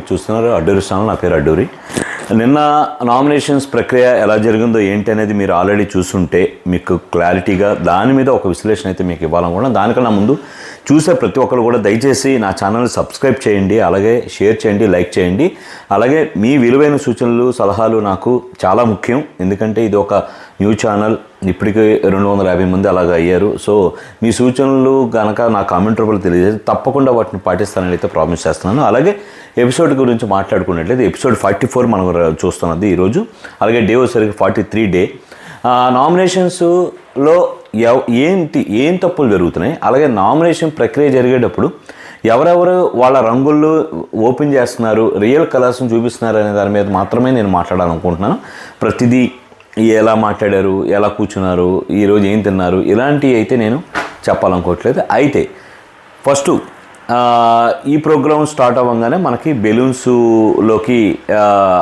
చూస్తున్నారు అడ్డూరి ఛానల్. నా పేరు అడ్డూరి. నిన్న నామినేషన్స్ ప్రక్రియ ఎలా జరిగిందో ఏంటి అనేది మీరు ఆల్రెడీ చూస్తుంటే మీకు క్లారిటీగా దాని మీద ఒక విశ్లేషణ అయితే మీకు ఇవ్వాలనుకున్నాను. దానికన్నా ముందు చూసే ప్రతి ఒక్కరు కూడా దయచేసి నా ఛానల్ని సబ్స్క్రైబ్ చేయండి, అలాగే షేర్ చేయండి, లైక్ చేయండి. అలాగే మీ విలువైన సూచనలు సలహాలు నాకు చాలా ముఖ్యం. ఎందుకంటే ఇది ఒక న్యూ ఛానల్, ఇప్పటికీ 250 మంది అలాగ అయ్యారు. సో మీ సూచనలు కనుక నా కామెంట్ రూపంలో తెలియజేసి తప్పకుండా వాటిని పాటిస్తానని అయితే ప్రామిస్ చేస్తున్నాను. అలాగే ఎపిసోడ్ గురించి మాట్లాడుకున్నట్లయితే ఎపిసోడ్ 44 మనం చూస్తున్నది ఈరోజు. అలాగే డే వచ్చేసరికి 43 డే. నామినేషన్స్లో ఏం తప్పులు జరుగుతున్నాయి, అలాగే నామినేషన్ ప్రక్రియ జరిగేటప్పుడు ఎవరెవరు వాళ్ళ రంగుళ్ళు ఓపెన్ చేస్తున్నారు, రియల్ కలర్స్ని చూపిస్తున్నారు అనే దాని మీద మాత్రమే నేను మాట్లాడాలనుకుంటున్నాను. ప్రతిదీ ఎలా మాట్లాడారు, ఎలా కూర్చున్నారు, ఈరోజు ఏం తిన్నారు, ఇలాంటివి అయితే నేను చెప్పాలనుకోవట్లేదు. అయితే ఫస్ట్ ఈ ప్రోగ్రామ్ స్టార్ట్ అవ్వగానే మనకి బెలూన్స్లోకి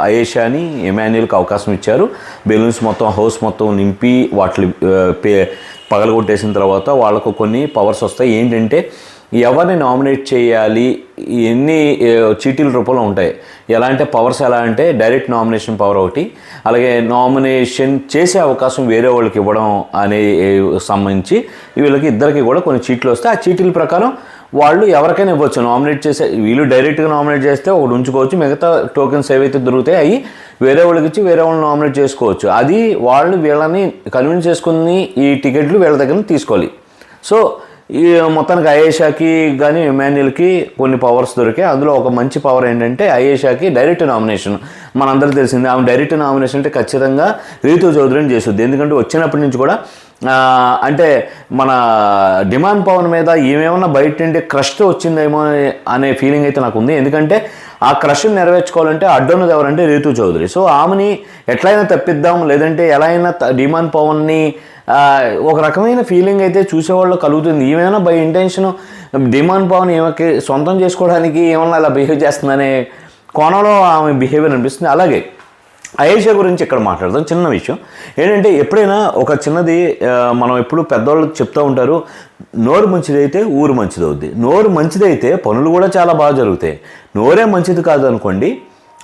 అయేషాని ఎమాన్యుయల్కి అవకాశం ఇచ్చారు. బెలూన్స్ మొత్తం హౌస్ మొత్తం నింపి వాటిని పగలగొట్టేసిన తర్వాత వాళ్ళకు కొన్ని పవర్స్ వస్తాయి. ఏంటంటే ఎవరిని నామినేట్ చేయాలి, ఎన్ని చీటీల రూపంలో ఉంటాయి. ఎలా అంటే పవర్స్ ఎలా అంటే డైరెక్ట్ నామినేషన్ పవర్ ఒకటి, అలాగే నామినేషన్ చేసే అవకాశం వేరే వాళ్ళకి ఇవ్వడం అనే సంబంధించి వీళ్ళకి ఇద్దరికి కూడా కొన్ని చీట్లు వస్తాయి. ఆ చీటీల ప్రకారం వాళ్ళు ఎవరికైనా ఇవ్వచ్చు. నామినేట్ చేసే వీళ్ళు డైరెక్ట్గా నామినేట్ చేస్తే ఒకటి ఉంచుకోవచ్చు, మిగతా టోకెన్స్ ఏవైతే దొరుకుతాయి అవి వేరే వాళ్ళకి ఇచ్చి వేరే వాళ్ళని నామినేట్ చేసుకోవచ్చు. అది వాళ్ళు వీళ్ళని కన్విన్స్ చేసుకుని ఈ టికెట్లు వీళ్ళ దగ్గర తీసుకోవాలి. సో ఈ మొత్తానికి అయేషాకి కానీ ఎమాన్యుయల్కి కొన్ని పవర్స్ దొరికాయి. అందులో ఒక మంచి పవర్ ఏంటంటే అయేషాకి డైరెక్ట్ నామినేషన్. మనందరికీ తెలిసింది, ఆమె డైరెక్ట్ నామినేషన్ అంటే ఖచ్చితంగా రీతూ చౌదరిని చేస్తుంది. ఎందుకంటే వచ్చినప్పటి నుంచి కూడా అంటే మన డిమాండ్ పవన్ మీద ఏమేమన్నా బయట నుండి క్రష్తో వచ్చిందేమో అనే ఫీలింగ్ అయితే నాకు ఉంది. ఎందుకంటే ఆ క్రష్ని నెరవేర్చుకోవాలంటే అడ్డున్నది ఎవరంటే రీతూ చౌదరి. సో ఆమెని ఎట్లయినా తప్పిద్దాం, లేదంటే ఎలా అయినా డిమాండ్ పవన్ని ఒక రకమైన ఫీలింగ్ అయితే చూసేవాళ్ళు కలుగుతుంది. ఏమైనా బై ఇంటెన్షన్ డిమాండ్ పవన్ ఏమకి సొంతం చేసుకోవడానికి ఏమన్నా అలా బిహేవ్ చేస్తుందనే కోణంలో ఆమె బిహేవియర్ అనిపిస్తుంది. అలాగే అయేషా గురించి ఇక్కడ మాట్లాడదాం. చిన్న విషయం ఏంటంటే ఎప్పుడైనా ఒక చిన్నది మనం ఎప్పుడు పెద్దవాళ్ళు చెప్తూ ఉంటారు, నోరు మంచిదైతే ఊరు మంచిదవుద్ది. నోరు మంచిదైతే పనులు కూడా చాలా బాగా జరుగుతాయి. నోరే మంచిది కాదు అనుకోండి,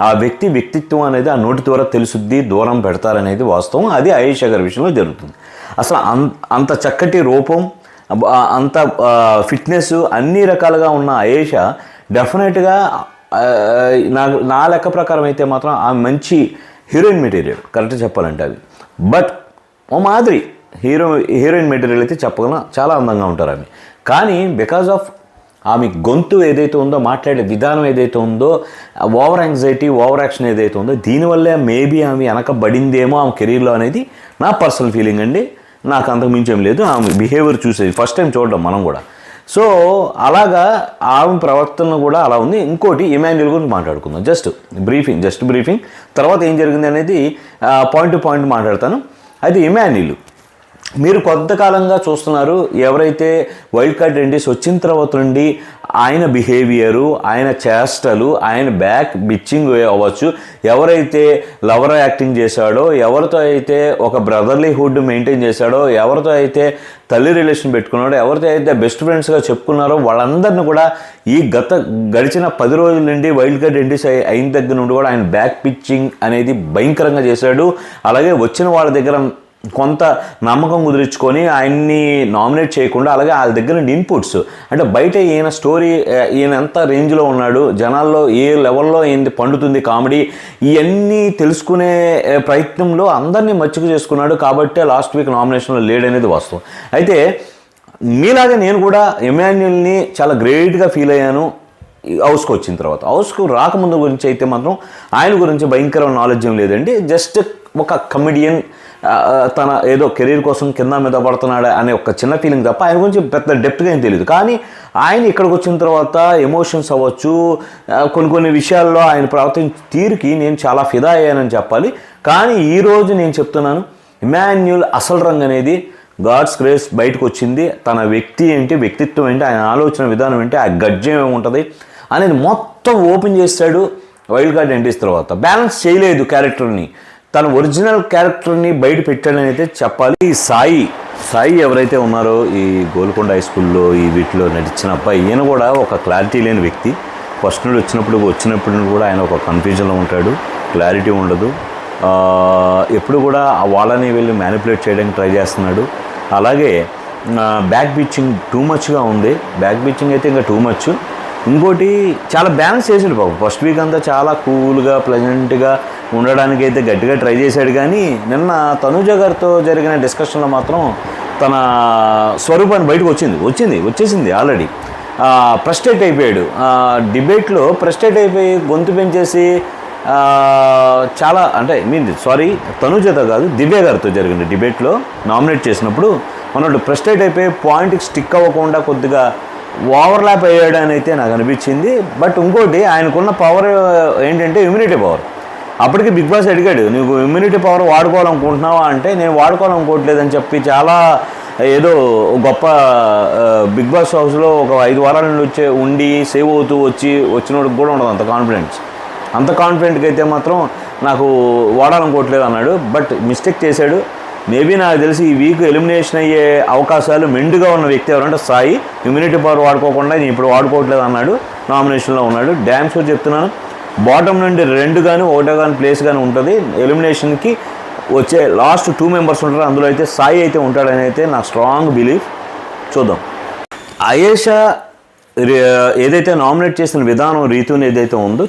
ఆ వ్యక్తిత్వం అనేది ఆ నోటి ద్వారా తెలుసుద్ది, దూరం పెడతారనేది వాస్తవం. అది అయేషా గారి విషయంలో జరుగుతుంది. అసలు అంత చక్కటి రూపం, అంత ఫిట్నెస్ అన్ని రకాలుగా ఉన్న అయేషా డెఫినెట్గా నా లెక్క ప్రకారం అయితే మాత్రం ఆ మంచి హీరోయిన్ మెటీరియల్, కరెక్ట్గా చెప్పాలంటే అది. బట్ ఓ మాదిరి హీరోయిన్ మెటీరియల్ అయితే చెప్పగలను, చాలా అందంగా ఉంటారు ఆమె. కానీ బికాజ్ ఆఫ్ ఆమె గొంతు ఏదైతే ఉందో, మాట్లాడే విధానం ఏదైతే ఉందో, ఓవర్ యాంగ్జైటీ, ఓవర్ యాక్షన్ ఏదైతే ఉందో, దీనివల్లే మేబీ ఆమె వెనకబడిందేమో ఆమె కెరీర్లో అనేది నా పర్సనల్ ఫీలింగ్ అండి. నాకు అంతకు మించి ఏం లేదు. ఆమె బిహేవియర్ చూసేది ఫస్ట్ టైం చూడడం మనం కూడా. సో అలాగా ఆమె ప్రవర్తన కూడా అలా ఉంది. ఇంకోటి ఎమాన్యుయల్ గురించి మాట్లాడుకుందాం. జస్ట్ బ్రీఫింగ్ తర్వాత ఏం జరిగింది అనేది పాయింట్ టు పాయింట్ మాట్లాడతాను. అయితే ఎమాన్యుయల్ మీరు కొంతకాలంగా చూస్తున్నారు, ఎవరైతే వైల్డ్ కార్డ్ ఎంట్రీస్ వచ్చిన తర్వాత నుండి ఆయన బిహేవియరు, ఆయన చేష్టలు, ఆయన బ్యాక్ బిచ్చింగ్ అవ్వచ్చు, ఎవరైతే లవర్ యాక్టింగ్ చేశాడో, ఎవరితో అయితే ఒక బ్రదర్లీహుడ్ మెయింటైన్ చేశాడో, ఎవరితో అయితే తల్లి రిలేషన్ పెట్టుకున్నాడో, ఎవరితో అయితే బెస్ట్ ఫ్రెండ్స్గా చెప్పుకున్నారో వాళ్ళందరినీ కూడా ఈ గడిచిన 10 రోజుల నుండి వైల్డ్ కార్డ్ ఎంట్రీస్ అయిన దగ్గర నుండి కూడా ఆయన బ్యాక్ పిచ్చింగ్ అనేది భయంకరంగా చేశాడు. అలాగే వచ్చిన వాళ్ళ దగ్గర కొంత నమ్మకం కుదిరించుకొని ఆయన్ని నామినేట్ చేయకుండా, అలాగే వాళ్ళ దగ్గర ఇన్పుట్స్ అంటే బయట ఈయన స్టోరీ, ఈయన ఎంత రేంజ్లో ఉన్నాడు, జనాల్లో ఏ లెవెల్లో ఏంది పండుతుంది కామెడీ, ఇవన్నీ తెలుసుకునే ప్రయత్నంలో అందరినీ మచ్చుకు చేసుకున్నాడు. కాబట్టి లాస్ట్ వీక్ నామినేషన్లో లేడనేది వాస్తవం. అయితే మీలాగే నేను కూడా ఎమాన్యుయల్ని చాలా గ్రేట్గా ఫీల్ అయ్యాను హౌస్కి వచ్చిన తర్వాత. హౌస్కు రాకముందు గురించి అయితే మాత్రం ఆయన గురించి భయంకరమైన నాలెడ్జ్ ఏం లేదండి. జస్ట్ ఒక కమెడియన్, తన ఏదో కెరీర్ కోసం కింద మీద పడుతున్నాడు అనే ఒక చిన్న ఫీలింగ్ తప్ప ఆయన గురించి పెద్ద డెప్త్గా ఏం తెలియదు. కానీ ఆయన ఇక్కడికి వచ్చిన తర్వాత ఎమోషన్స్ అవ్వచ్చు, కొన్ని విషయాల్లో ఆయన ప్రవర్తించిన తీరుకి నేను చాలా ఫిదా అయ్యానని చెప్పాలి. కానీ ఈరోజు నేను చెప్తున్నాను, ఎమాన్యుయల్ అసలు రంగు అనేది గాడ్స్ గ్రేస్ బయటకు వచ్చింది. తన వ్యక్తిత్వం ఏంటి, ఆయన ఆలోచన విధానం ఏంటి, ఆ గడ్జం ఏముంటుంది అనేది మొత్తం ఓపెన్ చేస్తాడు వైల్డ్ కార్డ్ ఎంట్రీస్ తర్వాత. బ్యాలెన్స్ చేయలేదు క్యారెక్టర్ని, తన ఒరిజినల్ క్యారెక్టర్ని బయట పెట్టాడని అయితే చెప్పాలి. ఈ సాయి ఎవరైతే ఉన్నారో ఈ గోల్కొండ హై స్కూల్లో ఈ వీటిలో నటించిన అబ్బాయి, ఈయన కూడా ఒక క్లారిటీ లేని వ్యక్తి. ఫస్ట్ నుండి వచ్చినప్పుడు కూడా ఆయన ఒక కన్ఫ్యూజన్లో ఉంటాడు, క్లారిటీ ఉండదు, ఎప్పుడు కూడా వాళ్ళని వెళ్ళి మ్యానిపులేట్ చేయడానికి ట్రై చేస్తున్నాడు. అలాగే బ్యాక్ బిచ్చింగ్ టూ మచ్గా ఉంది. బ్యాక్ బిచ్చింగ్ అయితే ఇంకా టూ మచ్. ఇంకోటి చాలా బ్యాలెన్స్ చేశాడు బాబు. ఫస్ట్ వీక్ అంతా చాలా కూల్గా ప్లెజెంట్గా ఉండడానికి అయితే గట్టిగా ట్రై చేశాడు. కానీ నిన్న తనూజ గారితో జరిగిన డిస్కషన్లో మాత్రం తన స్వరూపాన్ని బయటకు వచ్చేసింది ఆల్రెడీ. ఫ్రస్ట్రేట్ అయిపోయాడు డిబేట్లో. ఫ్రస్ట్రేట్ అయిపోయి గొంతు పెంచేసి చాలా అంటే తనూజతో కాదు, దివ్య గారితో జరిగిన డిబేట్లో నామినేట్ చేసినప్పుడు మనోడు ఫ్రస్ట్రేట్ అయిపోయి పాయింట్కి స్టిక్ అవ్వకుండా కొద్దిగా ఓవర్లాప్ అయ్యాడు అని అయితే నాకు అనిపించింది. బట్ ఇంకోటి ఆయనకున్న పవర్ ఏంటంటే ఇమ్యూనిటీ పవర్. అప్పటికి బిగ్ బాస్ అడిగాడు, నువ్వు ఇమ్యూనిటీ పవర్ వాడుకోవాలనుకుంటున్నావా అంటే నేను వాడుకోవాలనుకోవట్లేదని చెప్పి చాలా ఏదో గొప్ప బిగ్ బాస్ హౌస్లో ఒక 5 వారాల నుండి ఉండి సేవ్ అవుతూ వచ్చినోడికి కూడా ఉండదు అంత కాన్ఫిడెంట్గా అయితే మాత్రం నాకు వాడాలనుకోవట్లేదు అన్నాడు. బట్ మిస్టేక్ చేశాడు. మేబీ నాకు తెలిసి ఈ వీక్ ఎలిమినేషన్ అయ్యే అవకాశాలు మెండుగా ఉన్న వ్యక్తి ఎవరంటే సాయి. ఇమ్యూనిటీ పవర్ వాడుకోకుండా నేను ఇప్పుడు వాడుకోవట్లేదు అన్నాడు, నామినేషన్లో ఉన్నాడు. డ్యామ్ షూర్ చెప్తున్నాను, బాటమ్ నుండి 2 కానీ 1 కానీ ప్లేస్ కానీ ఉంటుంది. ఎలిమినేషన్కి వచ్చే లాస్ట్ 2 మెంబర్స్ ఉంటారు, అందులో అయితే సాయి అయితే ఉంటాడని అయితే నాకు స్ట్రాంగ్ బిలీఫ్. చూద్దాం. ఆయేషా ఏదైతే నామినేట్ చేసిన విధానం రీతుని ఏదైతే ఉందో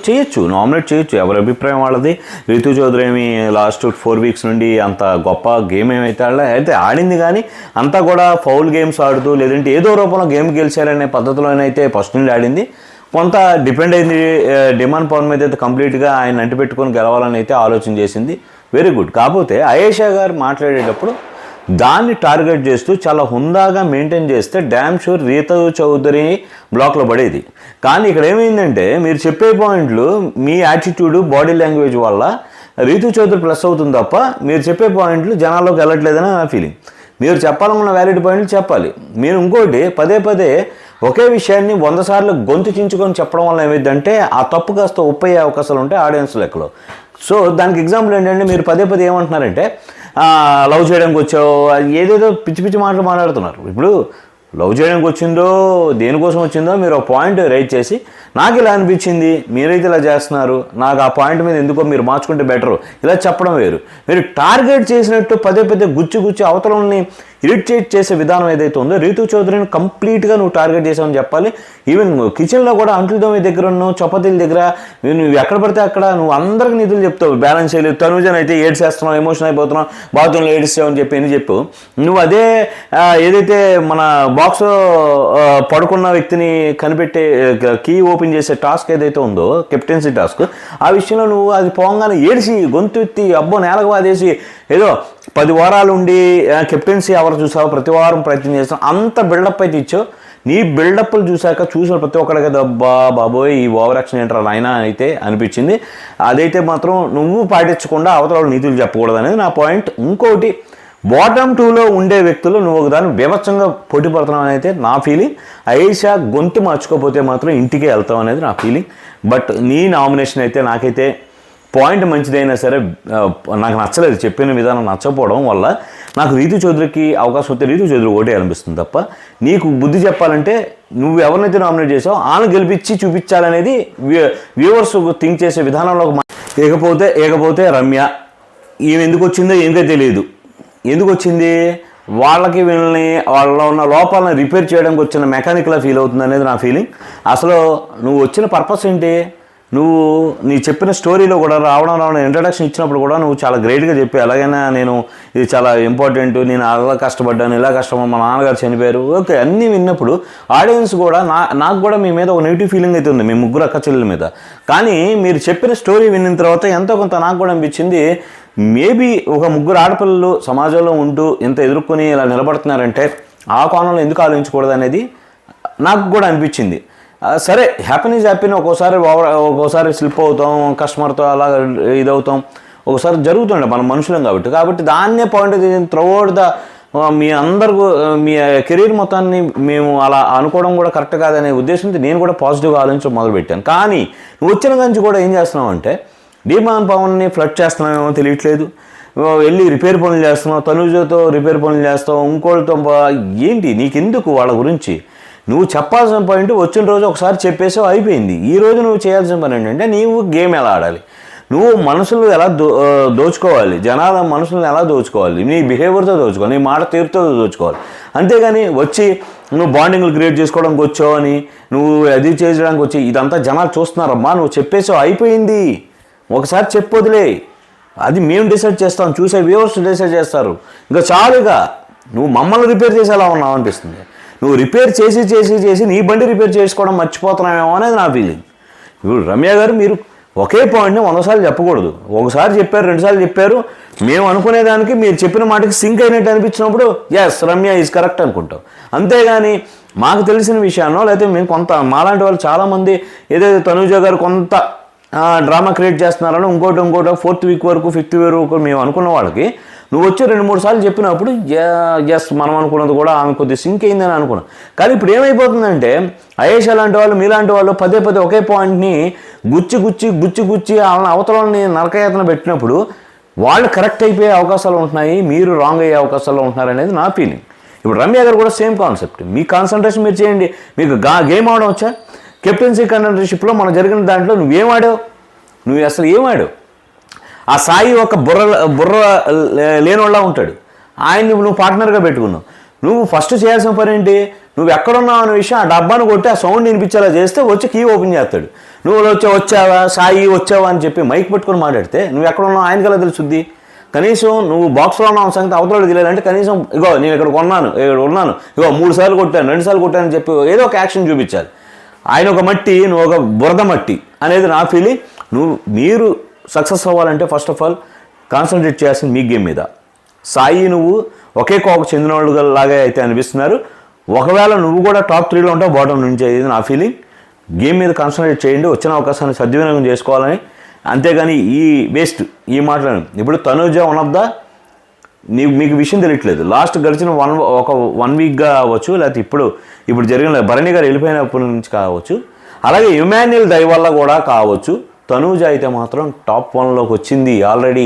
నామినేట్ చేయొచ్చు, ఎవరి అభిప్రాయం వాళ్ళది. రీతు చౌదరి ఏమి లాస్ట్ 4 వీక్స్ నుండి అంత గొప్ప గేమ్ అయితే ఆడింది, కానీ అంతా కూడా ఫౌల్ గేమ్స్ ఆడుతూ లేదంటే ఏదో రూపంలో గేమ్ గెలిచారనే పద్ధతిలోనైతే ఫస్ట్ నుండి ఆడింది. కొంత డిపెండ్ అయింది డిమాండ్ పవర్ మీద అయితే కంప్లీట్గా ఆయన అంటిపెట్టుకొని గెలవాలని అయితే ఆలోచన చేసింది. Very good. కాకపోతే ఆయేషా గారు మాట్లాడేటప్పుడు దాన్ని టార్గెట్ చేస్తూ చాలా హుందాగా మెయింటైన్ చేస్తే డ్యామ్ షూర్ రీతు చౌదరి బ్లాక్లో పడేది. కానీ ఇక్కడ ఏమైందంటే మీరు చెప్పే పాయింట్లు మీ యాటిట్యూడ్ బాడీ లాంగ్వేజ్ వల్ల రీతు చౌదరి ప్లస్ అవుతుంది తప్ప మీరు చెప్పే పాయింట్లు జనాల్లోకి వెళ్ళట్లేదని నా ఫీలింగ్. మీరు చెప్పాలనుకున్న వ్యాలిడ్ పాయింట్లు చెప్పాలి. మీరు ఇంకోటి పదే ఒకే విషయాన్ని 100 సార్లు గొంతు చించుకొని చెప్పడం వల్ల ఏమైందంటే ఆ తప్పు కాస్త ఒప్పయ్యే అవకాశాలు ఉంటాయి ఆడియన్స్ లెక్కలో. సో దానికి ఎగ్జాంపుల్ ఏంటంటే మీరు పదే ఏమంటున్నారంటే లవ్ చేయడానికి వచ్చావు, ఏదేదో పిచ్చి మాటలు మాట్లాడుతున్నారు. ఇప్పుడు లవ్ చేయడానికి వచ్చిందో దేనికోసం వచ్చిందో మీరు ఒక పాయింట్ రైజ్ చేసి నాకు ఇలా అనిపించింది, మీరైతే ఇలా చేస్తున్నారు, నాకు ఆ పాయింట్ మీద ఎందుకో మీరు మార్చుకుంటే బెటరు ఇలా చెప్పడం వేరు. మీరు టార్గెట్ చేసినట్టు పదే గుచ్చి అవతలని ఇరిటేట్ చేసే విధానం ఏదైతే ఉందో రీతు చౌదరిని కంప్లీట్గా నువ్వు టార్గెట్ చేసావని చెప్పాలి. ఈవెన్ కిచెన్లో కూడా అంట్లు దోమే దగ్గర ఉన్నావు, చపాతీల దగ్గర నువ్వు ఎక్కడ పడితే అక్కడ నువ్వు అందరికి నిధులు చెప్తావు, బ్యాలెన్స్ చేయలేదు. తనుజన్ అయితే ఏడ్చేస్తున్నావు, ఎమోషన్ అయిపోతున్నావు, బాత్రూంలో ఏడిస్తావు అని చెప్పి చెప్పు. నువ్వు అదే ఏదైతే మన బాక్స్లో పడుకున్న వ్యక్తిని కనిపెట్టే కీ ఓపెన్ చేసే టాస్క్ ఏదైతే ఉందో కెప్టెన్సీ టాస్క్, ఆ విషయంలో నువ్వు అది పోగానే ఏడిసి గొంతు ఎత్తి అబ్బో నేలకు వాదేసి ఏదో 10 వారాలు ఉండి కెప్టెన్సీ ఎవరు చూసావు, ప్రతి వారం ప్రయత్నం చేస్తావు, అంత బిల్డప్ అయితే ఇచ్చావు. నీ బిల్డప్లు చూసిన ప్రతి ఒక్కడికి అబ్బా బాబోయ్ ఈ ఓవర్ యాక్షన్ ఏంటారా నాయనా అయితే అనిపించింది. అదైతే మాత్రం నువ్వు పాటించకుండా అవతల నీతులు చెప్పకూడదు అనేది నా పాయింట్. ఇంకోటి బాటమ్ 2లో ఉండే వ్యక్తులు నువ్వు ఒకదాన్ని బీభత్సంగా పోటీ పడుతున్నావు అని అయితే నా ఫీలింగ్. ఆయేషా గొంతు మార్చుకోకపోతే మాత్రం ఇంటికే వెళ్తావు అనేది నా ఫీలింగ్. బట్ నీ నామినేషన్ అయితే నాకైతే పాయింట్ మంచిదైనా సరే నాకు నచ్చలేదు, చెప్పిన విధానం నచ్చకపోవడం వల్ల నాకు రీతు చౌదరికి అవకాశం వస్తే రీతు చౌదరి ఓటే అనిపిస్తుంది తప్ప నీకు బుద్ధి చెప్పాలంటే నువ్వు ఎవరినైతే నామినేట్ చేసావో ఆమెను గెలిపించి చూపించాలనేది వ్యూవర్స్ థింక్ చేసే విధానంలో. ఏకపోతే రమ్య ఈమె ఎందుకు వచ్చిందో ఏమిటో తెలియదు. ఎందుకు వచ్చింది వాళ్ళకి వీళ్ళని వాళ్ళలో ఉన్న లోపాలను రిపేర్ చేయడానికి వచ్చిన మెకానిక్లా ఫీల్ అవుతుంది అనేది నా ఫీలింగ్. అసలు నువ్వు వచ్చిన పర్పస్ ఏంటి? నువ్వు నీ చెప్పిన స్టోరీలో కూడా రావడం ఇంట్రడక్షన్ ఇచ్చినప్పుడు కూడా నువ్వు చాలా గ్రేట్గా చెప్పి ఎలాగైనా నేను ఇది చాలా ఇంపార్టెంట్, నేను అలా కష్టపడ్డాను, ఇలా కష్టపడ్డాను, మా నాన్నగారు చనిపోయారు, ఓకే అన్నీ విన్నప్పుడు ఆడియన్స్ కూడా నాకు కూడా మీ మీద ఒక నెగిటివ్ ఫీలింగ్ అయితే ఉంది మీ ముగ్గురు అక్క చెల్లెల మీద. కానీ మీరు చెప్పిన స్టోరీ విన్న తర్వాత ఎంతో కొంత నాకు కూడా అనిపించింది మేబీ ఒక ముగ్గురు ఆడపిల్లలు సమాజంలో ఉంటూ ఎంత ఎదుర్కొని ఇలా నిలబడుతున్నారంటే ఆ కోణంలో ఎందుకు ఆలోచించకూడదు అనేది నాకు కూడా అనిపించింది. సరే హ్యాపీన్ ఈజ్ హ్యాపీని ఒక్కోసారి స్లిప్ అవుతాం, కస్టమర్తో అలా ఇదవుతాం, ఒకసారి జరుగుతుండే మనం మనుషులం కాబట్టి దాన్నే point throughout the me me career మొత్తాన్ని మేము అలా అనుకోవడం కూడా కరెక్ట్ కాదనే ఉద్దేశంతో నేను కూడా పాజిటివ్గా ఆలోచించడం మొదలుపెట్టాను. కానీ నువ్వు వచ్చిన నుంచి కూడా ఏం చేస్తున్నావు అంటే డిమాండ్ పవన్ని ఫ్లడ్ చేస్తున్నామేమో తెలియట్లేదు, వెళ్ళి రిపేర్ పనులు చేస్తున్నావు, తనుజతో రిపేర్ పనులు చేస్తావు, ఇంకోళ్ళతో ఏంటి నీకెందుకు వాళ్ళ గురించి? నువ్వు చెప్పాల్సిన పాయింట్ వచ్చిన రోజు ఒకసారి చెప్పేసావు, అయిపోయింది. ఈ రోజు నువ్వు చేయాల్సిన పని ఏంటంటే నీవు గేమ్ ఎలా ఆడాలి, నువ్వు మనసులు ఎలా దోచుకోవాలి, జనాల మనసులను ఎలా దోచుకోవాలి, నీ బిహేవియర్తో దోచుకోవాలి, నీ మాట తీరుతో దోచుకోవాలి. అంతేగాని వచ్చి నువ్వు బాండింగ్లు క్రియేట్ చేసుకోవడానికి వచ్చావు అని, నువ్వు అది చేయడానికి వచ్చి ఇదంతా జనాలు చూస్తున్నారమ్మా, నువ్వు చెప్పేసావు, అయిపోయింది. ఒకసారి చెప్పొదిలే, అది మేము డిసైడ్ చేస్తాం, చూసే వ్యూవర్స్ డిసైడ్ చేస్తారు. ఇంకా చాలుగా నువ్వు మమ్మల్ని రిపేర్ చేసేలా ఉన్నావు అనిపిస్తుంది. నువ్వు రిపేర్ చేసి చేసి చేసి నీ బండి రిపేర్ చేసుకోవడం మర్చిపోతున్నామేమో అనేది నా ఫీలింగ్. ఇప్పుడు రమ్య గారు మీరు ఒకే పాయింట్ని 100 సార్లు చెప్పకూడదు. ఒకసారి చెప్పారు, 2 సార్లు చెప్పారు, మేము అనుకునేదానికి మీరు చెప్పిన మాటకి సింక్ అయినట్టు అనిపించినప్పుడు ఎస్ రమ్య ఈజ్ కరెక్ట్ అనుకుంటాం. అంతేగాని మాకు తెలిసిన విషయాన్నో లేకపోతే మేము కొంత మాలాంటి వాళ్ళు చాలామంది ఏదైతే తనూజ గారు కొంత డ్రామా క్రియేట్ చేస్తున్నారని ఇంకోటి 4th వీక్ వరకు 5th వీక్ వరకు మేము అనుకున్న వాళ్ళకి నువ్వు వచ్చి 2-3 సార్లు చెప్పినప్పుడు ఎస్ మనం అనుకున్నది కూడా ఆమె కొద్దిగా సింక్ అయిందని అనుకున్నాం. కానీ ఇప్పుడు ఏమైపోతుందంటే అయేషా లాంటి వాళ్ళు మీలాంటి వాళ్ళు పదే ఒకే పాయింట్ని గుచ్చి వాళ్ళని అవతలని నరకయాతన పెట్టినప్పుడు వాళ్ళు కరెక్ట్ అయిపోయే అవకాశాలు ఉంటున్నాయి, మీరు రాంగ్ అయ్యే అవకాశాలు ఉంటున్నారు అనేది నా ఫీలింగ్. ఇప్పుడు రమ్య గారు కూడా సేమ్ కాన్సెప్ట్. మీ కాన్సన్ట్రేషన్ మీరు చేయండి. మీకు గేమ్ ఆడడం వచ్చా? కెప్టెన్సీ కంటెండర్షిప్లో మనం జరిగిన దాంట్లో నువ్వేం ఆడావు? నువ్వు అసలు ఏం ఆడావు? ఆ సాయి ఒక బుర్ర లేనోళ్ళ ఉంటాడు, ఆయన్ని నువ్వు పార్ట్నర్గా పెట్టుకున్నావు. నువ్వు ఫస్ట్ చేయాల్సిన పని ఏంటి? నువ్వు ఎక్కడున్నావు అనే విషయం ఆ డబ్బాను కొట్టి ఆ సౌండ్ వినిపించేలా చేస్తే వచ్చి కీ ఓపెన్ చేస్తాడు. నువ్వు వచ్చావా సాయి వచ్చావా అని చెప్పి మైక్ పెట్టుకుని మాట్లాడితే నువ్వు ఎక్కడున్నావు ఆయనకలా తెలుసుద్ది. కనీసం నువ్వు బాక్స్లో ఉన్నావు సంగతి అవతల తెలియాలంటే కనీసం ఇగో నేను ఇక్కడ ఉన్నాను, ఇగో 3 సార్లు కొట్టాను, 2 సార్లు కొట్టాను అని చెప్పి ఏదో ఒక యాక్షన్ చూపించాలి. ఆయన ఒక మట్టి, నువ్వు ఒక బురద మట్టి అనేది నా ఫీలింగ్. మీరు సక్సెస్ అవ్వాలంటే ఫస్ట్ ఆఫ్ ఆల్ కాన్సన్ట్రేట్ చేయాల్సింది మీ గేమ్ మీద. సాయి నువ్వు ఒకే కోకు చెందిన వాళ్ళు లాగా అయితే అనిపిస్తున్నారు. ఒకవేళ నువ్వు కూడా టాప్ 3లో ఉంటావు బాటం నుంచి అయ్యేది నా ఫీలింగ్. గేమ్ మీద కాన్సన్ట్రేట్ చేయండి, వచ్చిన అవకాశాన్ని సద్వినియోగం చేసుకోవాలని. అంతేగాని ఈ మాటలను ఇప్పుడు తనూజ వన్ ఆఫ్ ద మీకు విషయం తెలియట్లేదు. లాస్ట్ గడిచిన ఒక 1 వీక్గా అవ్వచ్చు, లేకపోతే ఇప్పుడు జరిగిన భరణి గారు వెళ్ళిపోయినప్పటి నుంచి కావచ్చు, అలాగే ఇమాన్యుయల్ దయ వల్ల కూడా కావచ్చు. తనూజ అయితే మాత్రం టాప్ 1లోకి వచ్చింది, ఆల్రెడీ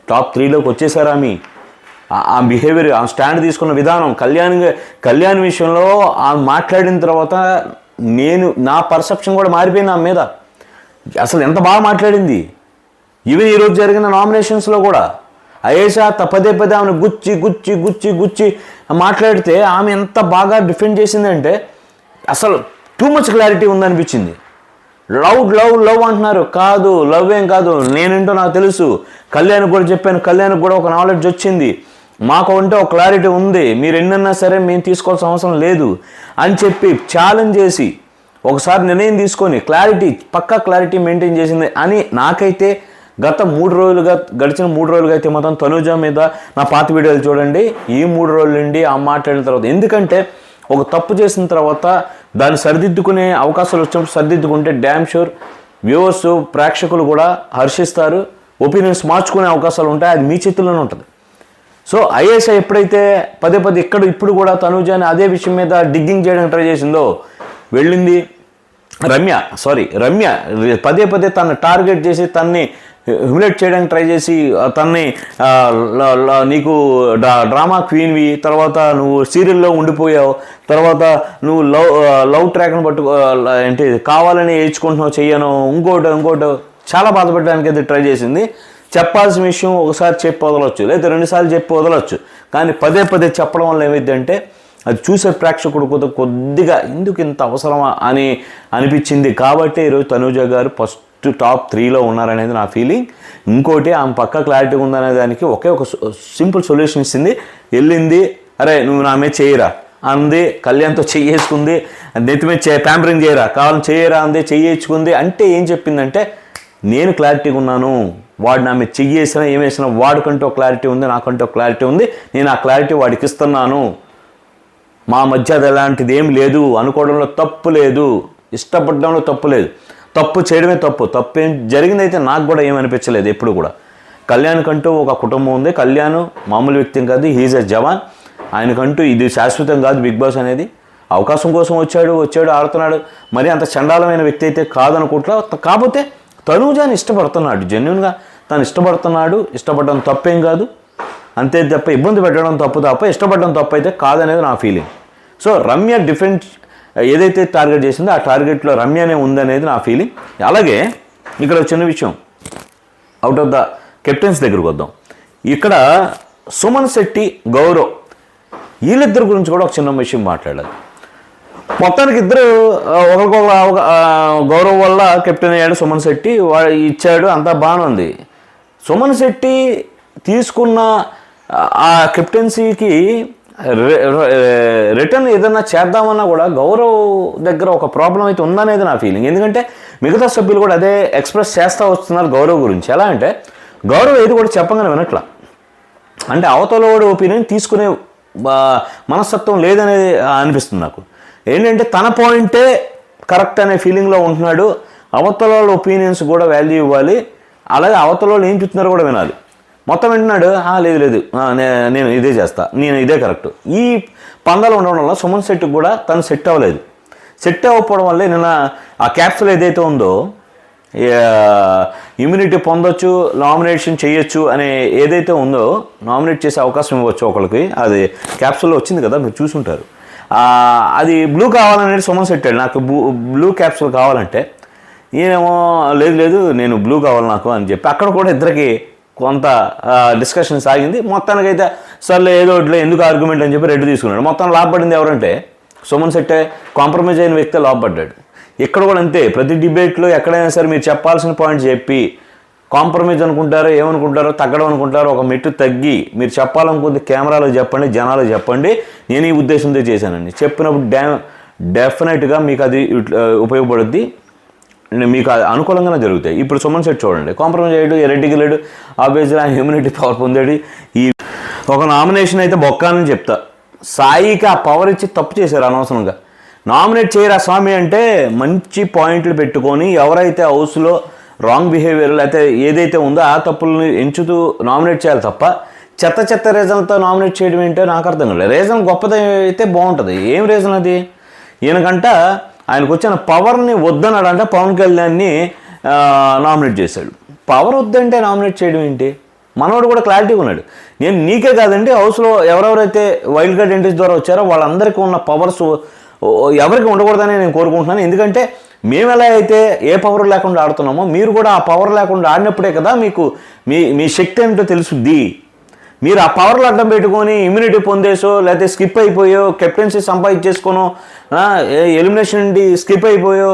టాప్ 3లోకి వచ్చేసారు. ఆ బిహేవియర్, ఆ స్టాండ్ తీసుకున్న విధానం, కళ్యాణ్ విషయంలో ఆమె మాట్లాడిన తర్వాత నా పర్సెప్షన్ కూడా మారిపోయింది ఆమె మీద. అసలు ఎంత బాగా మాట్లాడింది. ఈవెన్ ఈరోజు జరిగిన నామినేషన్స్లో కూడా అయేషా పదే ఆమెను గుచ్చి మాట్లాడితే ఆమె ఎంత బాగా డిఫెండ్ చేసిందంటే అసలు టూ మచ్ క్లారిటీ ఉందనిపించింది. లవ్ అంటున్నారు, కాదు లవ్ ఏం కాదు, నేనేంటో నాకు తెలుసు, కళ్యాణ్కి కూడా చెప్పాను, కళ్యాణ్కి కూడా ఒక నాలెడ్జ్ వచ్చింది, మాకు అంటే ఒక క్లారిటీ ఉంది, మీరు ఎన్నన్నా సరే మేము తీసుకోవాల్సిన అవసరం లేదు అని చెప్పి ఛాలెంజ్ చేసి ఒకసారి నిర్ణయం తీసుకొని పక్కా క్లారిటీ మెయింటైన్ చేసింది అని నాకైతే గడిచిన 3 రోజులుగా అయితే మొత్తం తనూజ మీద నా పాత వీడియోలు చూడండి. ఈ 3 రోజుల నుండి ఆ మాట్లాడిన తర్వాత, ఎందుకంటే ఒక తప్పు చేసిన తర్వాత దాన్ని సరిదిద్దుకునే అవకాశాలు వచ్చినప్పుడు సరిదిద్దుకుంటే డ్యామ్ షూర్ వ్యూవర్స్ ప్రేక్షకులు కూడా హర్షిస్తారు, ఒపీనియన్స్ మార్చుకునే అవకాశాలు ఉంటాయి. అది మీ చేతుల్లోనే ఉంటుంది. సో అయేషా ఎప్పుడైతే పదే ఇప్పుడు కూడా తనూజని అదే విషయం మీద డిగ్గింగ్ చేయడానికి ట్రై చేసిందో, వెళ్ళింది రమ్య పదే తనని టార్గెట్ చేసి తన్ని హ్యూమిలేట్ చేయడానికి ట్రై చేసి తన్ని నీకు డ్రామా క్వీన్వి, తర్వాత నువ్వు సీరియల్లో ఉండిపోయావు, తర్వాత నువ్వు లవ్ ట్రాక్ను ఏంటి కావాలని ఏడ్చుకుంటున్నావు, చెయ్యను ఇంకోటి చాలా బాధపడడానికి అయితే ట్రై చేసింది. చెప్పాల్సిన విషయం ఒకసారి చెప్పి వదలొచ్చు, లేదా 2 సార్లు చెప్పి వదలొచ్చు. కానీ పదే చెప్పడం వల్ల ఏమైందంటే అది చూసే ప్రేక్షకుడు కొద్దిగా ఎందుకు ఇంత అవసరమా అని అనిపించింది. కాబట్టి ఈరోజు తనూజ గారు ఫస్ట్ టాప్ 3లో ఉన్నారనేది నా ఫీలింగ్. ఇంకోటి ఆమె పక్క క్లారిటీ ఉందనే దానికి ఒక సింపుల్ సొల్యూషన్ ఇచ్చింది. వెళ్ళింది, అరే నువ్వు నా మీద చేయరా అంది, కళ్యాణ్తో చెయ్యేసుకుంది, నెత్తి మీద ప్యాంపరింగ్ చేయరా కావాలని చేయరా అంది, చెయ్యేసుకుంది. అంటే ఏం చెప్పిందంటే నేను క్లారిటీగా ఉన్నాను, వాడు నా మీద చెయ్యేసినా ఏమేసినా వాడికంటూ క్లారిటీ ఉంది, నాకంటూ క్లారిటీ ఉంది, నేను ఆ క్లారిటీ వాడికి ఇస్తున్నాను, మా మధ్య అది అలాంటిది ఏం లేదు, అనుకోవడంలో తప్పు లేదు, ఇష్టపడడంలో తప్పు లేదు, తప్పు చేయడమే తప్పు ఏం జరిగిందైతే నాకు కూడా ఏమనిపించలేదు. ఎప్పుడు కూడా కళ్యాణ్కంటూ ఒక కుటుంబం ఉంది, కళ్యాణ్ మామూలు వ్యక్తి కాదు, హీజ్ ఎ జవాన్, ఆయనకంటూ ఇది శాశ్వతం కాదు. బిగ్ బాస్ అనేది అవకాశం కోసం వచ్చాడు ఆడుతున్నాడు, మరి అంత చండాలమైన వ్యక్తి అయితే కాదనుకుంటా. కాకపోతే తనూజని ఇష్టపడుతున్నాడు, జెన్యున్గా తను ఇష్టపడడం తప్పేం కాదు, అంతే తప్ప ఇబ్బంది పెట్టడం తప్ప ఇష్టపడడం తప్పు అయితే కాదనేది నా ఫీలింగ్. సో రమ్య ఏదైతే టార్గెట్ చేసిందో ఆ టార్గెట్లో రమ్యనే ఉందనేది నా ఫీలింగ్. అలాగే ఇక్కడ చిన్న విషయం, అవుట్ ఆఫ్ ద కెప్టెన్స్ దగ్గరకు వద్దాం. ఇక్కడ సుమన్ శెట్టి, గౌరవ్ వీళ్ళిద్దరి గురించి కూడా ఒక చిన్న విషయం మాట్లాడాలి. మొత్తానికి ఇద్దరు ఒకరికొక గౌరవ్ వల్ల కెప్టెన్ అయ్యాడు సుమన్ శెట్టి, ఇచ్చాడు, అంతా బాగానే ఉంది. సుమన్ శెట్టి తీసుకున్న ఆ కెప్టెన్సీకి రిటర్న్ ఏదన్నా చేద్దామన్నా కూడా గౌరవ్ దగ్గర ఒక ప్రాబ్లం అయితే ఉందనేది నా ఫీలింగ్. ఎందుకంటే మిగతా సభ్యులు కూడా అదే ఎక్స్ప్రెస్ చేస్తూ వస్తున్నారు గౌరవ్ గురించి. ఎలా అంటే గౌరవ్ ఏది కూడా చెప్పగానే వినట్లా, అంటే అవతలవాడి ఒపీనియన్ తీసుకునే మనస్తత్వం లేదనేది అనిపిస్తుంది నాకు. ఏంటంటే తన పాయింటే కరెక్ట్ అనే ఫీలింగ్లో ఉంటున్నాడు. అవతల వాళ్ళ ఒపీనియన్స్ కూడా వాల్యూ ఇవ్వాలి, అలాగే అవతల వాళ్ళు ఏం చెప్తున్నారో కూడా వినాలి. మొత్తం వింటున్నాడు, లేదు నేను ఇదే చేస్తా, నేను ఇదే కరెక్ట్. ఈ పందాలు ఉండడం వల్ల సుమన్ శెట్టికి కూడా తను సెట్ అవ్వలేదు. సెట్ అవ్వకపోవడం వల్లే నిన్న ఆ క్యాప్సూల్ ఏదైతే ఉందో ఇమ్యూనిటీ పొందొచ్చు, నామినేషన్ చేయొచ్చు అనే ఏదైతే ఉందో, నామినేట్ చేసే అవకాశం ఇవ్వచ్చు ఒకరికి, అది క్యాప్సూల్లో వచ్చింది కదా, మీరు చూసుంటారు. అది బ్లూ కావాలనేది సుమన్ శెట్టి, నాకు బ్లూ క్యాప్సూల్ కావాలంటే ఈయనేమో లేదు నేను బ్లూ కావాలి నాకు అని చెప్పి అక్కడ కూడా ఇద్దరికి కొంత డిస్కషన్ సాగింది. మొత్తానికైతే సర్లే ఏదో ఒకటిలో ఎందుకు ఆర్గ్యుమెంట్ అని చెప్పి రెడ్ తీసుకున్నాడు. మొత్తం లాభపడింది ఎవరంటే సుమన్ శెట్టే, కాంప్రమైజ్ అయిన వ్యక్తే లాభపడ్డాడు. ఇక్కడ కూడా అంతే, ప్రతి డిబేట్లో ఎక్కడైనా సరే మీరు చెప్పాల్సిన పాయింట్ చెప్పి కాంప్రమైజ్ అనుకుంటారో ఏమనుకుంటారో తగ్గడం అనుకుంటారో ఒక మెట్టు తగ్గి మీరు చెప్పాలనుకుంటే కెమెరాలో చెప్పండి, జనాలు చెప్పండి, నేను ఈ ఉద్దేశంతో చేశానండి చెప్పినప్పుడు డెఫినెట్గా మీకు అది ఉపయోగపడుద్ది, మీకు అనుకూలంగానే జరుగుతాయి. ఇప్పుడు సుమన్ శెట్టి చూడండి, కాంప్రమైజ్ అయ్యాడు, రెడ్డికి వెళ్ళాడు, ఆబ్వియస్గా హ్యూమినిటీ పవర్ పొందాడు. ఈ ఒక నామినేషన్ అయితే బొక్కానని చెప్తా, సాయికి ఆ పవర్ ఇచ్చి తప్పు చేశారు అనవసరంగా. నామినేట్ చేయరా స్వామి అంటే మంచి పాయింట్లు పెట్టుకొని ఎవరైతే హౌస్లో రాంగ్ బిహేవియర్ లేకపోతే ఏదైతే ఉందో ఆ తప్పులను ఎంచుతూ నామినేట్ చేయాలి తప్ప చెత్త రీజన్తో నామినేట్ చేయడం ఏంటో నాకు అర్థం కాలేదు. రీజన్ గొప్పది అయితే బాగుంటుంది. ఏం రీజన్ అది? ఈయనకంట ఆయనకు వచ్చిన పవర్ని వద్దన్నాడంట, పవన్ కళ్యాణ్ని నామినేట్ చేశాడు. పవర్ వద్దంటే నామినేట్ చేయడం ఏంటి? మనోడు కూడా క్లారిటీగా ఉన్నాడు. నేను నీకే కాదండి, హౌస్లో ఎవరెవరైతే వైల్డ్ కార్డ్ ఎంట్రీస్ ద్వారా వచ్చారో వాళ్ళందరికీ ఉన్న పవర్స్ ఎవరికి ఉండకూడదని నేను కోరుకుంటున్నాను. ఎందుకంటే మేము ఎలా అయితే ఏ పవర్ లేకుండా ఆడుతున్నామో మీరు కూడా ఆ పవర్ లేకుండా ఆడినప్పుడే కదా మీకు మీ శక్తి ఏంటో తెలుసుద్ది. మీరు ఆ పవర్లు అడ్డం పెట్టుకొని ఇమ్యూనిటీ పొందేసో లేకపోతే స్కిప్ అయిపోయో కెప్టెన్సీ సంపాదించేసుకోనో ఎలిమినేషన్ నుండి స్కిప్ అయిపోయో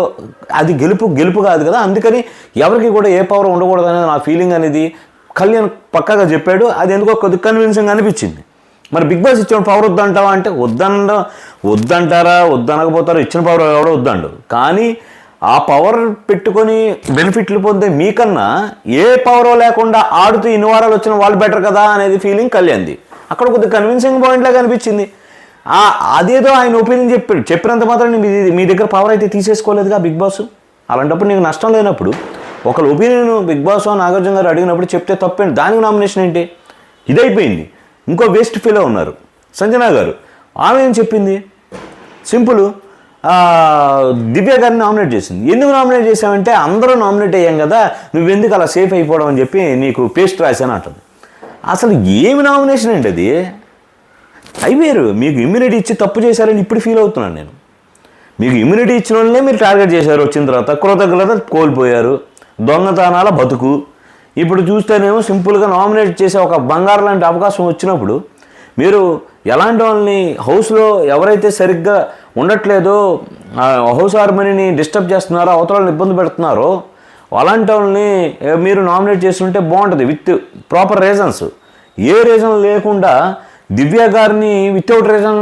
అది గెలుపు కాదు కదా. అందుకని ఎవరికి కూడా ఏ పవర్ ఉండకూడదు అనేది నా ఫీలింగ్ అనేది కళ్యాణ్ పక్కాగా చెప్పాడు. అది ఎందుకో కొద్దిగా కన్విన్సింగ్ అనిపించింది. మరి బిగ్ బాస్ ఇచ్చిన పవర్ వద్దంటావా అంటే వద్దంటారా, వద్దనకపోతారా, ఇచ్చిన పవర్ ఎవడో వద్దండు. కానీ ఆ పవర్ పెట్టుకొని బెనిఫిట్లు పొందే మీకన్నా ఏ పవర్ లేకుండా ఆడుతూ ఇన్ని వారాలు వచ్చిన వాళ్ళు బెటర్ కదా అనేది ఫీలింగ్ కళ్యాణ్ది. అక్కడ కొద్దిగా కన్విన్సింగ్ పాయింట్ లాగా అనిపించింది. అదేదో ఆయన ఒపీనియన్ చెప్పినంత మాత్రం మీ దగ్గర పవర్ అయితే తీసేసుకోలేదుగా బిగ్ బాస్. అలాంటప్పుడు నీకు నష్టం లేనప్పుడు ఒకళ్ళ ఒపీనియన్ బిగ్ బాస్ నాగార్జున గారు అడిగినప్పుడు చెప్తే తప్పేంటి, దానికి నామినేషన్ ఏంటి? ఇదైపోయింది. ఇంకో వేస్ట్ ఫీలో ఉన్నారు సంజన గారు. ఆమె ఏం చెప్పింది? సింపుల్, దివ్య గారిని నామినేట్ చేసింది. ఎందుకు నామినేట్ చేసామంటే అందరూ నామినేట్ అయ్యాం కదా, నువ్వెందుకు అలా సేఫ్ అయిపోవడం అని చెప్పి నీకు పేస్ట్ రాశాను అంటుంది. అసలు ఏమి నామినేషన్ ఏంటి అది? అయిపోయారు. మీకు ఇమ్యూనిటీ ఇచ్చి తప్పు చేశారని ఇప్పుడు ఫీల్ అవుతున్నాను నేను. మీకు ఇమ్యూనిటీ ఇచ్చిన వాళ్ళనే మీరు టార్గెట్ చేశారు. వచ్చిన తర్వాత కృతజ్ఞత కోల్పోయారు, దొంగతనాల బతుకు. ఇప్పుడు చూస్తేనేమో సింపుల్గా నామినేట్ చేసే ఒక బంగారు లాంటి అవకాశం వచ్చినప్పుడు మీరు ఎలాంటి వాళ్ళని హౌస్లో ఎవరైతే సరిగ్గా ఉండట్లేదో, హౌస్ హార్మనీని డిస్టర్బ్ చేస్తున్నారో, అవతలని ఇబ్బంది పెడుతున్నారో అలాంటి వాళ్ళని మీరు నామినేట్ చేస్తుంటే బాగుంటుంది with proper reasons. A reason లేకుండా దివ్య గారిని వితౌట్ రీజన్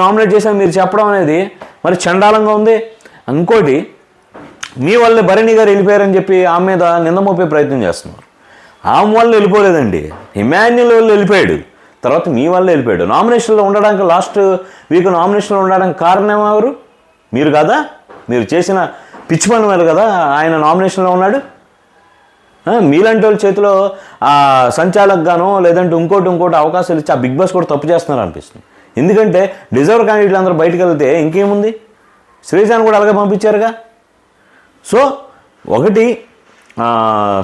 నామినేట్ చేశాను మీరు చెప్పడం అనేది మరి చండాలంగా ఉంది. ఇంకోటి, మీ వల్లే భరణి గారు వెళ్ళిపోయారని చెప్పి ఆమె మీద నింద మోపే ప్రయత్నం చేస్తున్నారు. ఆమె వల్ల వెళ్ళిపోలేదండి, ఇమాన్యుల్ వల్ల వెళ్ళిపోయాడు, తర్వాత మీ వల్ల వెళ్ళిపోయాడు. నామినేషన్లో ఉండడానికి లాస్ట్ వీక్ నామినేషన్లో ఉండడానికి కారణం ఎవరు? మీరు కదా, మీరు చేసిన పిచ్చి పని వల్ల కదా ఆయన నామినేషన్లో ఉన్నాడు. మీలాంటి వాళ్ళ చేతిలో సంచాలకుగానో లేదంటే ఇంకోటి అవకాశాలు ఇచ్చి ఆ బిగ్ బాస్ కూడా తప్పు చేస్తున్నారు అనిపిస్తుంది. ఎందుకంటే డిజర్వ్ క్యాండిడేట్లు అందరూ బయటకు వెళ్తే ఇంకేముంది, శ్రీజాన్ కూడా అలాగే పంపించారుగా. సో ఒకటి,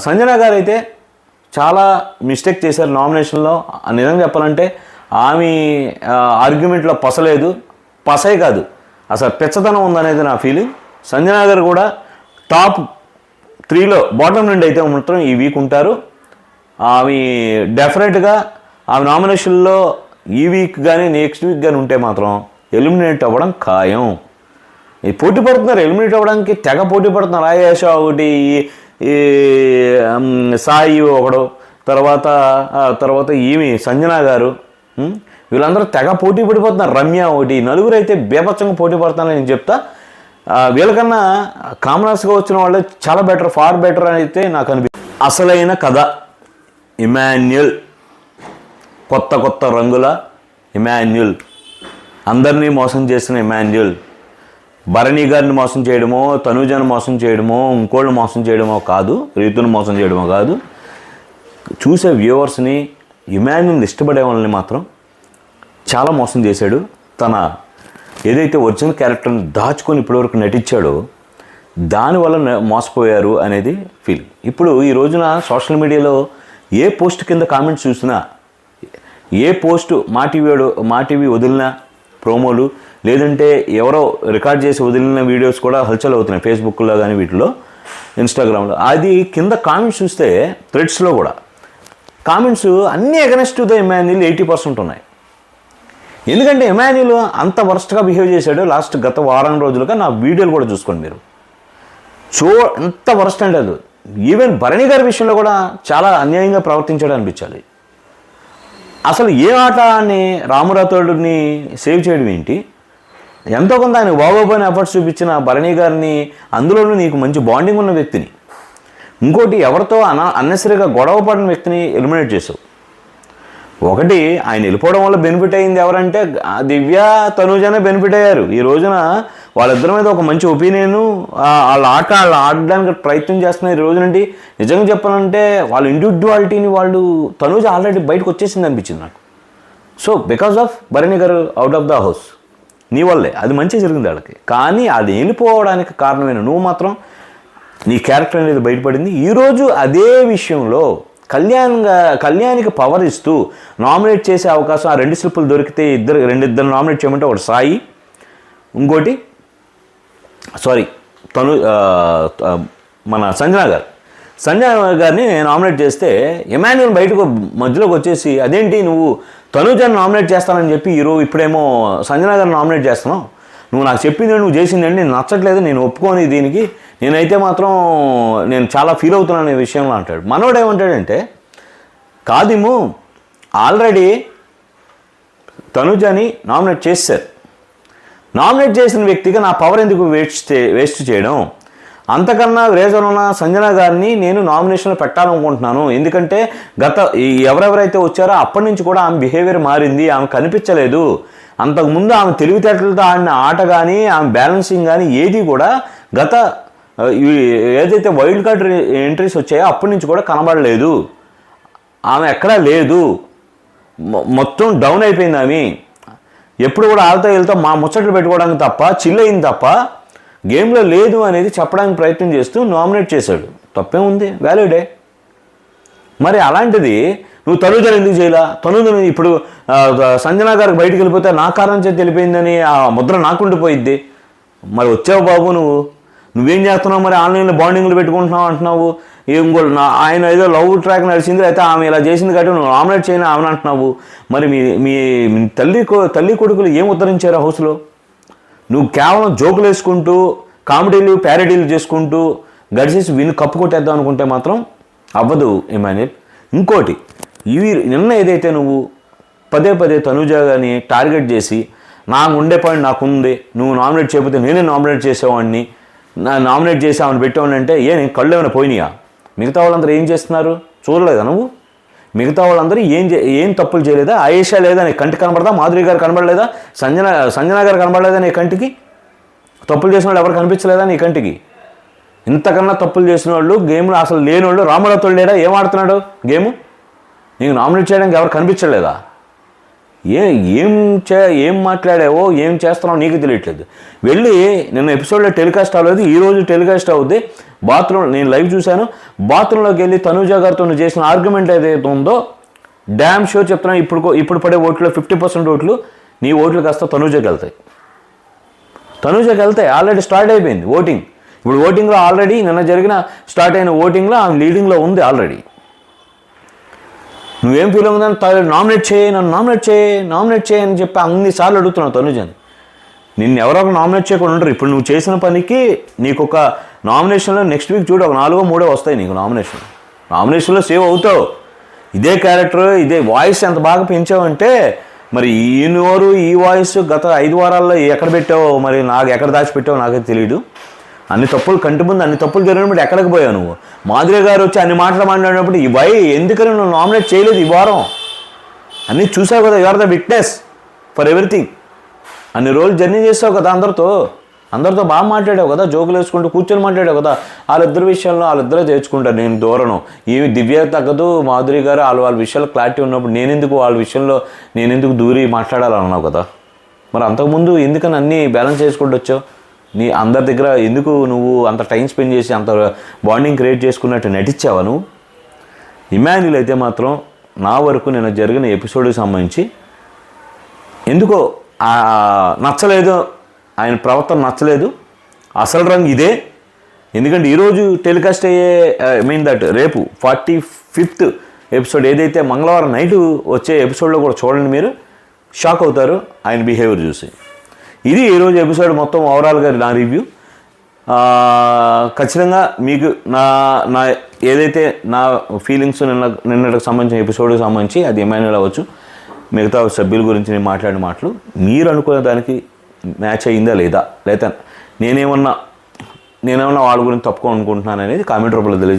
సంజన గారు అయితే చాలా మిస్టేక్ చేశారు నామినేషన్లో. నిజంగా చెప్పాలంటే ఆమె ఆర్గ్యుమెంట్లో పసలేదు, పసే కాదు అసలు పెచ్చదనం ఉందనేది నా ఫీలింగ్. సంజనా గారు కూడా టాప్ 3లో బాటమ్ నుండి అయితే మాత్రం ఈ వీక్ ఉంటారు. ఆమె డెఫినెట్గా ఆమె నామినేషన్లో ఈ వీక్ కానీ నెక్స్ట్ వీక్ కానీ ఉంటే మాత్రం ఎలిమినేట్ అవ్వడం ఖాయం. ఈ పోటీ పడుతున్నారు, ఎలిమినేట్ అవ్వడానికి తెగ పోటీ పడుతున్నారు. ఆయేష ఒకటి, ఈ సాయి ఒకడు, తర్వాత ఈమె సంజనా గారు, వీళ్ళందరూ తెగ పోటీ పడిపోతున్నారు. రమ్య ఒకటి, నలుగురు అయితే బేపచ్చంగా పోటీ పడుతున్నారని నేను చెప్తా. వీళ్ళకన్నా కామనర్స్గా వచ్చిన వాళ్ళే చాలా బెటర్, ఫార్ బెటర్ అని అయితే నాకు అనిపిస్తుంది. అసలైన కథ ఇమాన్యుల్, కొత్త రంగుల ఇమాన్యుల్, అందరినీ మోసం చేసిన ఇమాన్యుల్. భరణి గారిని మోసం చేయడమో, తనూజను మోసం చేయడమో, ఇంకోళ్ళు మోసం చేయడమో కాదు, రీతును మోసం చేయడమో కాదు, చూసే వ్యూవర్స్ని, ఇమాన్యుల్ని ఇష్టపడే వాళ్ళని మాత్రం చాలా మోసం చేశాడు. తన ఏదైతే ఒరిజినల్ క్యారెక్టర్ని దాచుకొని ఇప్పటివరకు నటించాడో దానివల్ల మోసపోయారు అనేది ఫీలింగ్. ఇప్పుడు ఈ రోజున సోషల్ మీడియాలో ఏ పోస్ట్ కింద కామెంట్స్ చూసినా, ఏ పోస్ట్ మా టీవీ వదిలిన ప్రోమోలు, లేదంటే ఎవరో రికార్డ్ చేసి వదిలిన వీడియోస్ కూడా హల్చల్ అవుతున్నాయి ఫేస్బుక్లో కానీ వీటిలో, ఇన్స్టాగ్రామ్లో. అది కింద కామెంట్స్ చూస్తే థ్రెడ్స్లో కూడా కామెంట్స్ అన్నీ అగెనెస్ట్ టు ద ఇమాన్యుల్ 80% ఉన్నాయి. ఎందుకంటే ఇమాన్యుల్ అంత వర్స్ట్గా బిహేవ్ చేశాడు గత వారం రోజులుగా. నా వీడియోలు కూడా చూసుకోండి మీరు, ఎంత వర్స్ట్ అంటే అది. ఈవెన్ భరణి గారి విషయంలో కూడా చాలా అన్యాయంగా ప్రవర్తించాడు అనిపించాలి. అసలు ఏ ఆట అని రామురాతోడుని సేవ్ చేయడం ఏంటి? ఎంతో కొంత ఆయన బాగోపోయిన ఎఫర్ట్స్ చూపించిన భరణి గారిని, అందులోనూ నీకు మంచి బాండింగ్ ఉన్న వ్యక్తిని, ఇంకోటి ఎవరితో అన్నెసరీగా గొడవ పడిన వ్యక్తిని ఎలిమినేట్ చేసావు. ఒకటి ఆయన వెళ్ళిపోవడం వల్ల బెనిఫిట్ అయింది ఎవరంటే దివ్య, తనూజనే బెనిఫిట్ అయ్యారు. ఈ రోజున వాళ్ళిద్దరి మీద ఒక మంచి ఒపీనియను, వాళ్ళు ఆడడానికి ప్రయత్నం చేస్తున్నారు ఈ రోజు నుండి. నిజంగా చెప్పాలంటే వాళ్ళ ఇండివిజువాలిటీని తనూజ ఆల్రెడీ బయటకు వచ్చేసింది అనిపించింది నాకు. So because of Bharani garu out of the house, నీ వల్లే అది మంచిగా జరిగింది వాళ్ళకి. కానీ అది వెళ్ళిపోవడానికి కారణమైన నువ్వు మాత్రం నీ క్యారెక్టర్ అనేది బయటపడింది. ఈరోజు అదే విషయంలో కళ్యాణ్కి పవర్ ఇస్తూ నామినేట్ చేసే అవకాశం, ఆ 2 స్లిప్పులు దొరికితే రెండిద్దరు నామినేట్ చేయమంటే ఒకటి సాయి, ఇంకోటి మన సంజనా గారిని నామినేట్ చేస్తే ఇమాన్యుల్ బయటకు మధ్యలోకి వచ్చేసి అదేంటి నువ్వు తనూజను నామినేట్ చేస్తానని చెప్పి ఇప్పుడేమో సంజనా గారిని నామినేట్ చేస్తున్నావు, నువ్వు నాకు చెప్పింది నువ్వు చేసిందండి, నేను నచ్చట్లేదు, నేను ఒప్పుకోని దీనికి, నేనైతే మాత్రం నేను చాలా ఫీల్ అవుతున్నాను అనే విషయంలో అంటాడు. మనోడు ఏమంటాడంటే కాదిము ఆల్రెడీ తనూజని నామినేట్ చేశారు, నామినేట్ చేసిన వ్యక్తిగా నా పవర్ ఎందుకు వేస్ట్ చేయడం, అంతకన్నా రీజన్ ఉన్న సంజనా గారిని నేను నామినేషన్లో పెట్టాలనుకుంటున్నాను. ఎందుకంటే ఎవరెవరైతే వచ్చారో అప్పటి నుంచి కూడా ఆమె బిహేవియర్ మారింది, ఆమె కనిపించలేదు. అంతకుముందు ఆమె తెలివితేటలతో ఆడిన ఆట కానీ ఆమె బ్యాలెన్సింగ్ కానీ ఏది కూడా ఏదైతే వైల్డ్ కార్డ్ ఎంట్రీస్ వచ్చాయో అప్పటి నుంచి కూడా కనబడలేదు. ఆమె ఎక్కడా లేదు, మొత్తం డౌన్ అయిపోయింది. ఆమె ఎప్పుడు కూడా వెళ్తా మా ముచ్చట్లు పెట్టుకోవడానికి తప్ప, చిల్ అయింది తప్ప గేమ్లో లేదు అనేది చెప్పడానికి ప్రయత్నం చేస్తూ నామినేట్ చేశాడు. తప్పే ఉంది, వ్యాలిడే. మరి అలాంటిది నువ్వు తనూజను ఎందుకు చేయలా? తనూజను ఇప్పుడు సంజనా గారికి బయటికి వెళ్ళిపోతే నా కారణం చేతి వెళ్ళిపోయిందని ఆ ముద్ర నాకుండిపోయిద్ది. మరి వచ్చావు బాబు, నువ్వేం చేస్తున్నావు? మరి ఆన్లైన్లో బాండింగ్లు పెట్టుకుంటున్నావు అంటున్నావు. ఇంకోటి ఆయన ఏదో లవ్ ట్రాక్ నడిచింది, అయితే ఆమె ఇలా చేసింది కాబట్టి నువ్వు నామినేట్ చేయని ఆమెను అంటున్నావు. మరి మీ తల్లి కొడుకులు ఏం ఉద్ధరించారు హౌస్లో? నువ్వు కేవలం జోకులు వేసుకుంటూ కామెడీలు ప్యారడీలు చేసుకుంటూ గడిచేసి కప్పు కొట్టేద్దాం అనుకుంటే మాత్రం అవ్వదు ఇమాన్యుల్. ఇంకోటి నిన్న ఏదైతే నువ్వు పదే తనూజ గారిని టార్గెట్ చేసి నాకు ఉండే పాయింట్ నాకుంది, నువ్వు నామినేట్ చేయకపోతే నేనే నామినేట్ చేసేవాడిని, నామినేట్ చేసి ఆమెను పెట్టేవాడిని అంటే నేను కళ్ళు ఏమైనా పోయినాయా? మిగతా వాళ్ళందరూ ఏం చేస్తున్నారు చూడలేదా నువ్వు? మిగతా వాళ్ళందరూ ఏం తప్పులు చేయలేదా? ఆయేషా లేదా నీ కంటికి కనబడదా? మాధురి గారు కనబడలేదా? సంజనా గారు కనబడలేదా నీ కంటికి? తప్పులు చేసిన వాళ్ళు ఎవరు కనిపించలేదా నీ కంటికి? ఇంతకన్నా తప్పులు చేసిన వాళ్ళు, గేమ్లో అసలు లేని వాళ్ళు, రామరాతోడు లేడా? ఏం ఆడుతున్నాడు గేము? నీకు నామినేట్ చేయడానికి ఎవరు కనిపించలేదా? ఏం మాట్లాడావో ఏం చేస్తున్నావో నీకు తెలియట్లేదు. వెళ్ళి నిన్న ఎపిసోడ్లో టెలికాస్ట్ అవ్వలేదు, ఈరోజు టెలికాస్ట్ అవుద్ది. నేను లైవ్ చూశాను. బాత్రూంలోకి వెళ్ళి తనూజ గారితో చేసిన ఆర్గ్యుమెంట్ ఏదైతే ఉందో డ్యామ్ షో చెప్తున్నాను. ఇప్పుడు పడే ఓట్లు 50% ఓట్లు నీ ఓట్లు కాస్త తనూజకి వెళ్తాయి. తనూజకి వెళ్తాయి, ఆల్రెడీ స్టార్ట్ అయిపోయింది ఓటింగ్. ఇప్పుడు ఓటింగ్లో ఆల్రెడీ నిన్న జరిగిన స్టార్ట్ అయిన ఓటింగ్లో ఆమె లీడింగ్లో ఉంది ఆల్రెడీ. నువ్వేం ఫీల్ అవుతుందని నామినేట్ చేయి, నన్ను నామినేట్ చేయి అని చెప్పి అన్నిసార్లు అడుగుతున్నావు తనూజని. నిన్ను ఎవరో ఒక నామినేట్ చేయకుండా ఉంటారు. ఇప్పుడు నువ్వు చేసిన పనికి నీకు ఒక నామినేషన్లో నెక్స్ట్ వీక్ చూడు ఒక 4 3 వస్తాయి నీకు నామినేషన్లో సేవ్ అవుతావు. ఇదే క్యారెక్టర్, ఇదే వాయిస్ ఎంత బాగా పెంచావంటే మరి ఈ నోరు ఈ వాయిస్ గత 5 వారాల్లో ఎక్కడ పెట్టావో మరి నాకు ఎక్కడ దాచిపెట్టావో నాకైతే తెలియదు. అన్ని తప్పులు కంటి ముందు అన్ని తప్పులు జరిగినప్పుడు ఎక్కడికి పోయావు నువ్వు? మాధురి గారు వచ్చి అన్ని మాటలు మాట్లాడినప్పుడు ఈ వై ఎందుకని నువ్వు నామినేట్ చేయలేదు ఈ వారం? అన్నీ చూసావు కదా, you are the witness for everything. అన్ని రోజులు జర్నీ చేసావు కదా, అందరితో బాగా మాట్లాడావు కదా, జోకులు వేసుకుంటూ కూర్చొని మాట్లాడావు కదా. వాళ్ళిద్దరి విషయంలో వాళ్ళిద్దరే తెచ్చుకుంటారు. నేను దూరను, ఏమి దివ్య తగ్గదు, మాధురి గారు వాళ్ళ విషయాల్లో క్లారిటీ ఉన్నప్పుడు వాళ్ళ విషయంలో నేనెందుకు దూరి మాట్లాడాలన్నావు కదా. మరి అంతకుముందు ఎందుకని అన్నీ బ్యాలెన్స్ చేసుకుంటూ వచ్చావు? నీ అందరి దగ్గర ఎందుకు నువ్వు అంత టైం స్పెండ్ చేసి అంత బాండింగ్ క్రియేట్ చేసుకున్నట్టు నటించావా నువ్వు? ఇమాన్యుల్ అయితే మాత్రం నా వరకు నేను జరిగిన ఎపిసోడ్కి సంబంధించి ఎందుకో నచ్చలేదు, ఆయన ప్రవర్తన నచ్చలేదు. అసలు రంగు ఇదే. ఎందుకంటే ఈరోజు టెలికాస్ట్ అయ్యే రేపు 45th ఎపిసోడ్ ఏదైతే మంగళవారం నైటు వచ్చే ఎపిసోడ్లో కూడా చూడండి, మీరు షాక్ అవుతారు ఆయన బిహేవియర్ చూసి. ఇది ఈరోజు ఎపిసోడ్ మొత్తం ఓవరాల్గా నా రివ్యూ. ఖచ్చితంగా మీకు నా ఏదైతే నా ఫీలింగ్స్ నిన్నటికి సంబంధించిన ఎపిసోడ్కి సంబంధించి అది ఇమాన్యుల్ అవ్వచ్చు, మిగతా సభ్యుల గురించి నేను మాట్లాడిన మాటలు మీరు అనుకునే దానికి మ్యాచ్ అయ్యిందా లేదా నేనేమన్నా వాళ్ళ గురించి తప్పుకో అనుకుంటున్నాను అనేది కామెంట్ రూపంలో తెలియజేయండి.